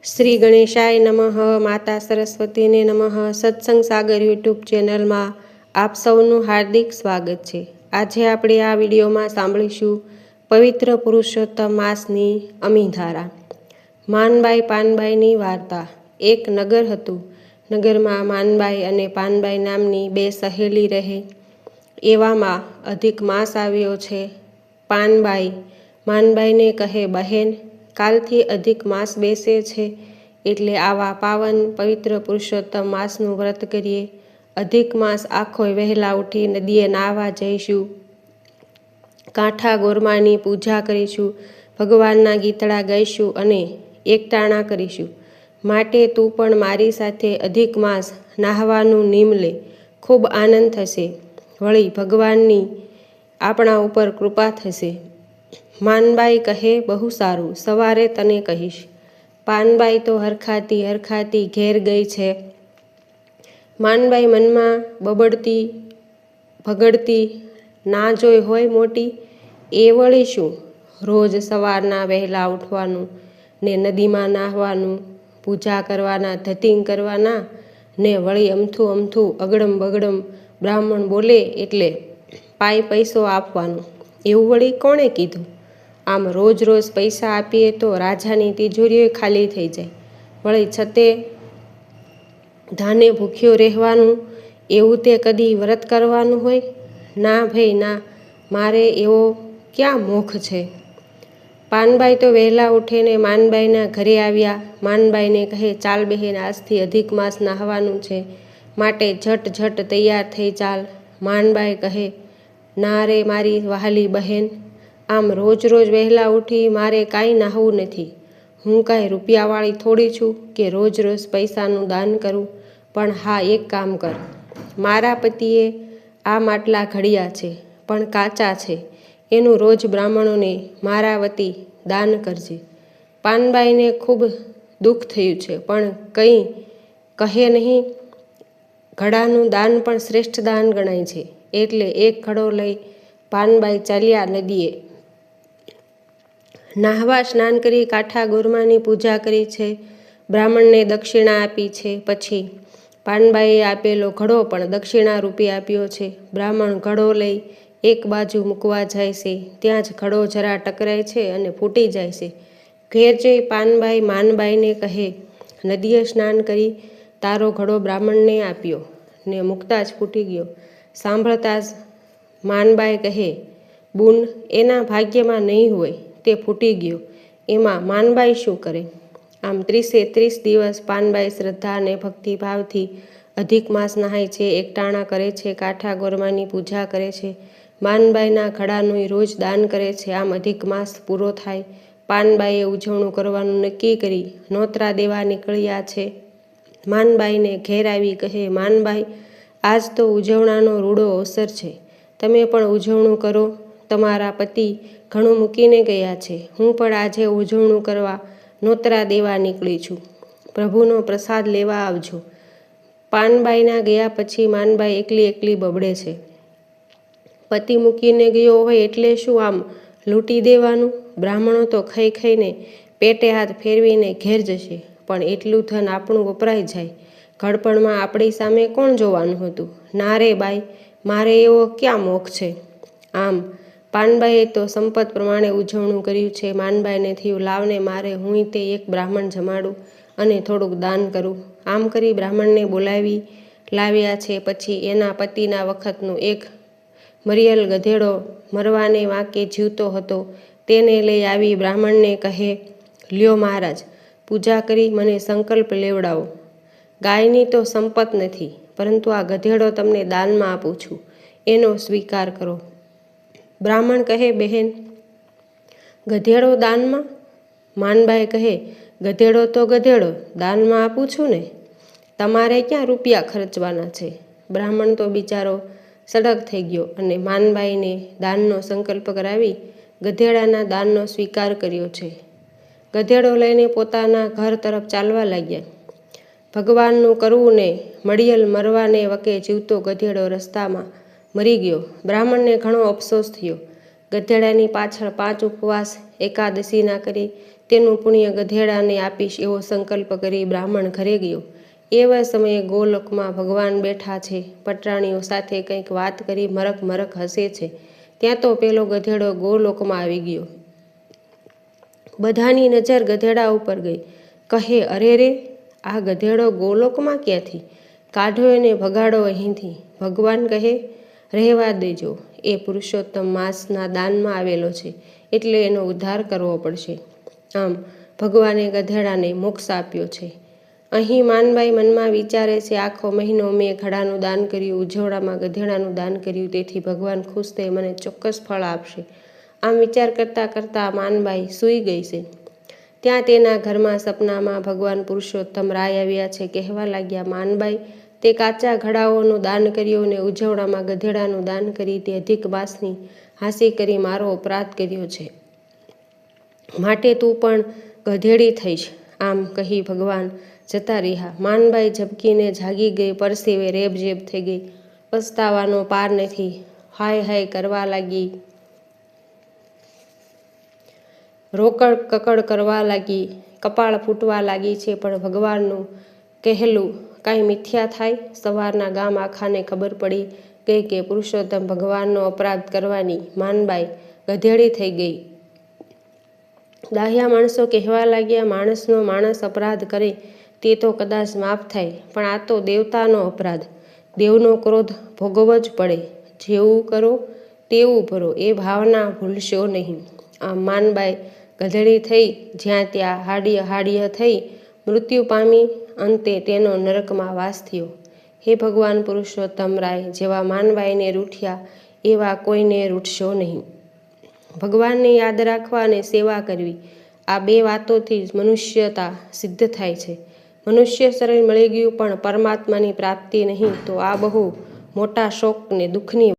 શ્રી ગણેશાય નમઃ. માતા સરસ્વતીને નમઃ. સત્સંગ સાગર યુટ્યુબ ચેનલમાં આપ સૌનું હાર્દિક સ્વાગત છે. આજે આપણે આ વિડીયોમાં સાંભળીશું પવિત્ર પુરુષોત્તમ માસની અમીધારા. માનબાઈ પાનબાઈની વાર્તા. એક નગર હતું. નગરમાં માનબાઈ અને પાનબાઈ નામની બે સહેલી રહે. એવામાં અધિક માસ આવ્યો છે. પાનબાઈ માનબાઈને કહે, બહેન, કાલથી અધિક માસ બેસે છે, એટલે આવા પાવન પવિત્ર પુરુષોત્તમ માસનું વ્રત કરીએ. અધિક માસ આખોય વહેલા ઉઠી નદીએ નાહવા જઈશું. કાંઠા ગોરમાની પૂજા કરીશું. ભગવાનના ગીતડા ગાઈશું અને એકટાણા કરીશું. માટે તું પણ મારી સાથે અધિક માસ નાહવાનું નિયમ લે. ખૂબ આનંદ થશે. વળી ભગવાનની આપણા ઉપર કૃપા થશે. માનબાઈ કહે, બહુ સારું, સવારે તને કહીશ. પાનબાઈ તો હરખાતી ઘેર ગઈ છે. માનબાઈ મનમાં બબડતી ભગડતી, ના જોઈ હોય મોટી, એ વળી શું? રોજ સવારના વહેલા ઉઠવાનું ને નદીમાં નાહવાનું, પૂજા કરવાના, ધતિંગ કરવાના ને વળી અમથું અગડમ બગડમ બ્રાહ્મણ બોલે એટલે પૈસો આપવાનો, એવું વળી કોણે કીધું? આમ રોજ પૈસા આપીએ તો રાજાની તિજોરીઓ ખાલી થઈ જાય. વળી છતે ધાને ભૂખ્યો રહેવાનું, એવું તે કદી વ્રત કરવાનું હોય? ના ભાઈ ના, મારે એવો ક્યાં મોખ છે. પાનબાઈ તો વહેલા ઉઠીને માનબાઈના ઘરે આવ્યા. માનબાઈને કહે, ચાલ બહેન, આજથી અધિક માસ નાહવાનું છે, માટે ઝટ તૈયાર થઈ ચાલ. માનબાઈ કહે, ના રે મારી વહાલી બહેન, આમ રોજ વહેલા ઉઠી મારે કાંઈ નાહવું નથી. હું કાંઈ રૂપિયાવાળી થોડી છું કે રોજ પૈસાનું દાન કરું. પણ હા, એક કામ કર. મારા પતિએ આ માટલા ઘડ્યા છે, પણ કાચા છે. એનું રોજ બ્રાહ્મણોને મારા વતી દાન કરજે. પાનબાઈને ખૂબ દુઃખ થયું છે, પણ કંઈ કહે નહીં. ઘડાનું દાન પણ શ્રેષ્ઠ દાન ગણાય છે. એટલે એક ઘડો લઈ પાનબાઈ ચાલ્યા નદીએ. નાહવા સ્નાન કરી કાંઠા ગોરમાની પૂજા કરી છે. બ્રાહ્મણને દક્ષિણા આપી છે. પછી પાનબાઈએ આપેલો ઘડો પણ દક્ષિણા રૂપી આપ્યો છે. બ્રાહ્મણ ઘડો લઈ એક બાજુ મૂકવા જાય છે. ત્યાં જ ઘડો જરા ટકરાય છે અને ફૂટી જાય છે. ઘેર જઈ પાનબાઈ માનબાઈને કહે, નદીએ સ્નાન કરી તારો ઘડો બ્રાહ્મણને આપ્યો ને મૂકતા જ ફૂટી ગયો. સાંભળતા જ માનબાઈ કહે, બુન, એના ભાગ્યમાં નહીં હોય, તે ફૂટી ગયો, એમાં માનબાઈ શું કરે? આમ 30 દિવસ પાનબાઈ શ્રદ્ધા અને ભક્તિભાવથી અધિક માસ નહાય છે, એકટાણા કરે છે, કાંઠા ગોરમાની પૂજા કરે છે. માનબાઈના ઘડાનું રોજ દાન કરે છે. આમ અધિક માસ પૂરો થાય. પાનબાઈએ ઉજવણું કરવાનું નક્કી કરી નોતરા દેવા નીકળ્યા છે. માનબાઈને ઘેર આવી કહે, માનબાઈ, આજ તો ઉજવણાનો રૂડો અવસર છે. તમે પણ ઉજવણું કરો. તમારા પતિ ઘણું મૂકીને ગયા છે. હું પણ આજે ઉજવણું કરવા નોતરા દેવા નીકળી છું. પ્રભુનો પ્રસાદ લેવા આવજો. પાનબાઈના ગયા પછી માનબાઈ એકલી બબડે છે. પતિ મૂકીને ગયો હોય એટલે શું આમ લૂંટી દેવાનું? બ્રાહ્મણો તો ખાઈને પેટે હાથ ફેરવીને ઘેર જશે, પણ એટલું ધન આપણું વપરાઈ જાય. ઘડપણમાં આપણી સામે કોણ જોવાનું હતું? ના રે બાઈ, મારે એવો ક્યાં મોખ છે. આમ પાનબાઈએ તો સંપત પ્રમાણે ઉજવણું કર્યું છે. માનબાઈને થયું, લાવને, મારે હું તે એક બ્રાહ્મણ જમાડું અને થોડુંક દાન કરું. આમ કરી બ્રાહ્મણને બોલાવી લાવ્યા છે. પછી એના પતિના વખતનું એક મરિયલ ગધેડો મરવાને વાંકે જીવતો હતો, તેને લઈ આવી બ્રાહ્મણને કહે, લ્યો મહારાજ, પૂજા કરી મને સંકલ્પ લેવડાવો. ગાયની તો સંપત નથી, પરંતુ આ ગધેડો તમને દાનમાં આપું છું, એનો સ્વીકાર કરો. બ્રાહ્મણ કહે, બહેન, ગધેડો દાનમાં? માનબાઈ કહે, ગધેડો તો ગધેડો, દાનમાં આપું છું ને. તમારે ક્યાં રૂપિયા ખર્ચવાના છે. બ્રાહ્મણ તો બિચારો સડક થઈ ગયો અને માનબાઈને દાનનો સંકલ્પ કરાવી ગધેડાના દાનનો સ્વીકાર કર્યો છે. ગધેડો લઈને પોતાના ઘર તરફ ચાલવા લાગ્યા. ભગવાનનું કરવું ને મડિયલ મરવાને વકે જીવતો ગધેડો રસ્તામાં મરી ગયો. બ્રાહ્મણને ઘણો અફસોસ થયો. ગધેડાની પાછળ 5 ઉપવાસ એકાદશીના કરી તેનું પુણ્ય ગધેડાને આપીશ એવો સંકલ્પ કરી બ્રાહ્મણ ઘરે ગયો. એવા સમયે ગોલોકમાં ભગવાન બેઠા છે. પટરાણીઓ સાથે કંઈક વાત કરી મરક મરક હસે છે. ત્યાં તો પેલો ગધેડો ગોલોકમાં આવી ગયો. બધાની નજર ગધેડા ઉપર ગઈ. કહે, અરે રે, આ ગધેડો ગોલોકમાં ક્યાંથી? કાઢો એને, ભગાડો અહીંથી. ભગવાન કહે, રહેવા દેજો, એ પુરુષોત્તમ માસના દાનમાં આવેલો છે, એટલે એનો ઉદ્ધાર કરવો પડશે. આમ ભગવાને ગધેડાને મોક્ષ આપ્યો છે. અહીં માનબાઈ મનમાં વિચારે છે, આખો મહિનો મેં ઘડાનું દાન કર્યું, ઉજવડામાં ગધેડાનું દાન કર્યું, તેથી ભગવાન ખુશ થઈ મને ચોક્કસ ફળ આપશે. આમ વિચાર કરતાં કરતાં માનબાઈ સૂઈ ગઈ છે. ત્યાં તેના ઘરમાં સપનામાં ભગવાન પુરુષોત્તમ રાય આવ્યા છે. કહેવા લાગ્યા, માનબાઈ, તે કાચા ઘડાઓનું દાન કર્યું ને ઉજવડામાં ગધેડાનું દાન કરી તે અધિક માસની હાંસી કરી મારો અપરાધ કર્યો છે, માટે તું પણ ગધેડી થઈશ. આમ કહી ભગવાન જતા રહ્યા. માનબાઈ ઝબકીને જાગી ગઈ, પરસેવે રેબઝેબ થઈ ગઈ. પસ્તાવાનો પાર નથી. હાય હાય કરવા લાગી, રોકડ કકડ કરવા લાગી, કપાળ ફૂટવા લાગી છે. પણ ભગવાનનું કહેલું કાંઈ મિથ્યા થાય? સવારના ગામ આખાને ખબર પડી ગઈ કે પુરુષોત્તમ ભગવાનનો અપરાધ કરવાની માનબાઈ ગધેડી થઈ ગઈ. દાહ્યા માણસો કહેવા લાગ્યા, માણસનો માણસ અપરાધ કરે તે તો કદાચ માફ થાય, પણ આ તો દેવતાનો અપરાધ. દેવનો ક્રોધ ભોગવવો જ પડે. જેવું કરો તેવું ભરો, એ ભાવના ભૂલશો નહીં. આમ માનબાઈ ગધેડી થઈ જ્યાં ત્યાં હાડીએ હાડીએ થઈ મૃત્યુ પામી. અંતે તેનો નરકમાં વાસ થયો. હે ભગવાન પુરુષોત્તમ રાય, જેવા માનબાઈને રૂઠ્યા એવા કોઈને રૂઠશો નહીં. ભગવાનને યાદ રાખવા અને સેવા કરવી, આ બે વાતોથી જ મનુષ્યતા સિદ્ધ થાય છે. મનુષ્ય શરીર મળી ગયું પણ પરમાત્માની પ્રાપ્તિ નહીં, તો આ બહુ મોટા શોક ને દુઃખની